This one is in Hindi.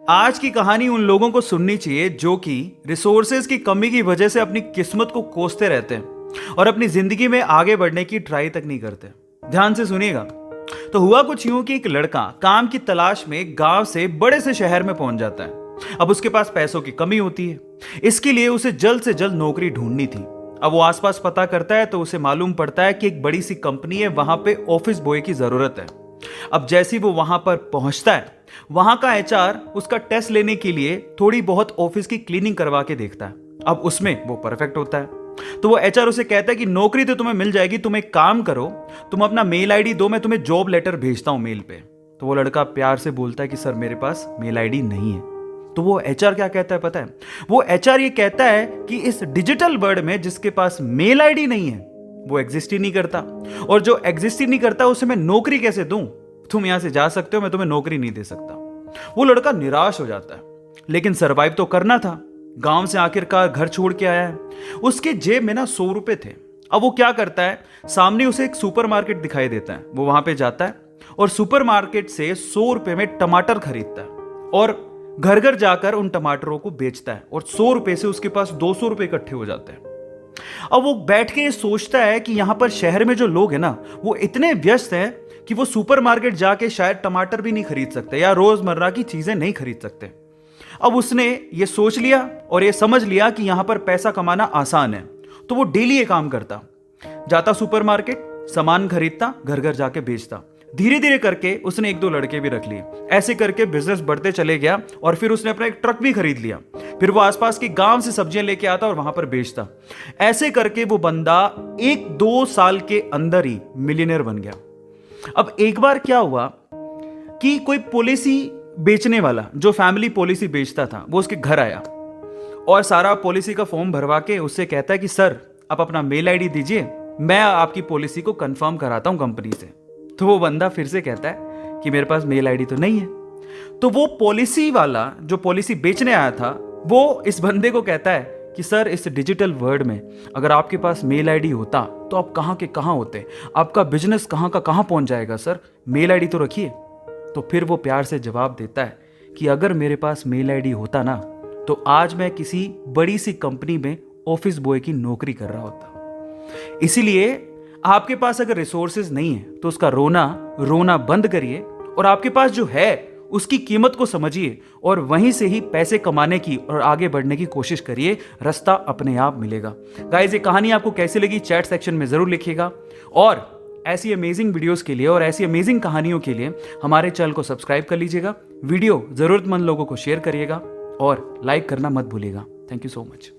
आज की कहानी उन लोगों को सुननी चाहिए जो कि रिसोर्सेज की कमी की वजह से अपनी किस्मत को कोसते रहते हैं और अपनी जिंदगी में आगे बढ़ने की ट्राई तक नहीं करते। ध्यान से सुनिएगा। तो हुआ कुछ यूं कि एक लड़का काम की तलाश में गांव से बड़े से शहर में पहुंच जाता है। अब उसके पास पैसों की कमी होती है, इसके लिए उसे जल्द से जल्द नौकरी ढूंढनी थी। अब वो आसपास पता करता है तो उसे मालूम पड़ता है कि एक बड़ी सी कंपनी है, वहां पे ऑफिस बॉय की जरूरत है। अब जैसे ही वो वहां पर पहुंचता है, वहां का एचआर उसका टेस्ट लेने के लिए थोड़ी बहुत ऑफिस की क्लीनिंग करवा के देखता है। अब उसमें वो परफेक्ट होता है, तो वो एचआर उसे कहता है कि नौकरी तो तुम्हें मिल जाएगी, तुम एक काम करो, तुम अपना मेल आईडी दो, मैं तुम्हें जॉब लेटर भेजता हूं मेल पे। तो वो लड़का प्यार से बोलता है कि सर मेरे पास मेल आईडी नहीं है। तो वो एचआर क्या कहता है पता है? वो एचआर ये कहता है कि इस डिजिटल वर्ल्ड में जिसके पास मेल आईडी नहीं है वो एग्जिस्ट ही नहीं करता, और जो एग्जिस्ट ही नहीं करता उसे मैं नौकरी कैसे दूं? तुम यहां से जा सकते हो, मैं तुम्हें नौकरी नहीं दे सकता। वो लड़का निराश हो जाता है, लेकिन सरवाइव तो करना था। गांव से आखिरकार घर छोड़ के आया है, उसके जेब में ना 100 रुपए थे। अब वो क्या करता है, सामने उसे एक सुपरमार्केट दिखाई देता है, वो वहां पे जाता है और सुपरमार्केट से 100 रुपए में टमाटर खरीदता है और घर घर जाकर उन टमाटरों को बेचता है, और 100 रुपए से उसके पास 200 रुपए इकट्ठे हो जाते हैं। अब वो बैठ के सोचता है कि यहां पर शहर में जो लोग हैं ना, वो इतने व्यस्त हैं कि वो सुपरमार्केट जाके शायद टमाटर भी नहीं खरीद सकते या रोजमर्रा की चीजें नहीं खरीद सकते। अब उसने ये सोच लिया और ये समझ लिया कि यहां पर पैसा कमाना आसान है, तो वो डेली ये काम करता, जाता सुपरमार्केट, सामान खरीदता, घर घर जाके बेचता। धीरे धीरे करके उसने 1-2 लड़के भी रख लिए। ऐसे करके बिजनेस बढ़ते चले गया और फिर उसने अपना एक ट्रक भी खरीद लिया। फिर वो आसपास के गांव से सब्जियां लेके आता और वहां पर बेचता। ऐसे करके वो बंदा 1-2 साल के अंदर ही मिलियनर बन गया। अब एक बार क्या हुआ कि कोई पॉलिसी बेचने वाला जो फैमिली पॉलिसी बेचता था, वो उसके घर आया और सारा पॉलिसी का फॉर्म भरवा के उससे कहता है कि सर आप अपना मेल आईडी दीजिए, मैं आपकी पॉलिसी को कंफर्म कराता हूं कंपनी से। तो वो बंदा फिर से कहता है कि मेरे पास मेल आईडी तो नहीं है। तो वो पॉलिसी वाला जो पॉलिसी बेचने आया था, वो इस बंदे को कहता है कि सर इस डिजिटल वर्ल्ड में अगर आपके पास मेल आईडी होता तो आप कहां के कहां होते, आपका बिजनेस कहां का कहां पहुंच जाएगा, सर मेल आईडी तो रखिए। तो फिर वो प्यार से जवाब देता है कि अगर मेरे पास मेल आईडी होता ना, तो आज मैं किसी बड़ी सी कंपनी में ऑफिस बॉय की नौकरी कर रहा होता। इसीलिए आपके पास अगर रिसोर्सेज नहीं है तो उसका रोना बंद करिए और आपके पास जो है उसकी कीमत को समझिए और वहीं से ही पैसे कमाने की और आगे बढ़ने की कोशिश करिए। रास्ता अपने आप मिलेगा। गाइस, ये कहानी आपको कैसी लगी चैट सेक्शन में जरूर लिखिएगा, और ऐसी अमेजिंग वीडियोस के लिए और ऐसी अमेजिंग कहानियों के लिए हमारे चैनल को सब्सक्राइब कर लीजिएगा। वीडियो जरूरतमंद लोगों को शेयर करिएगा और लाइक करना मत भूलिएगा। Thank you so much.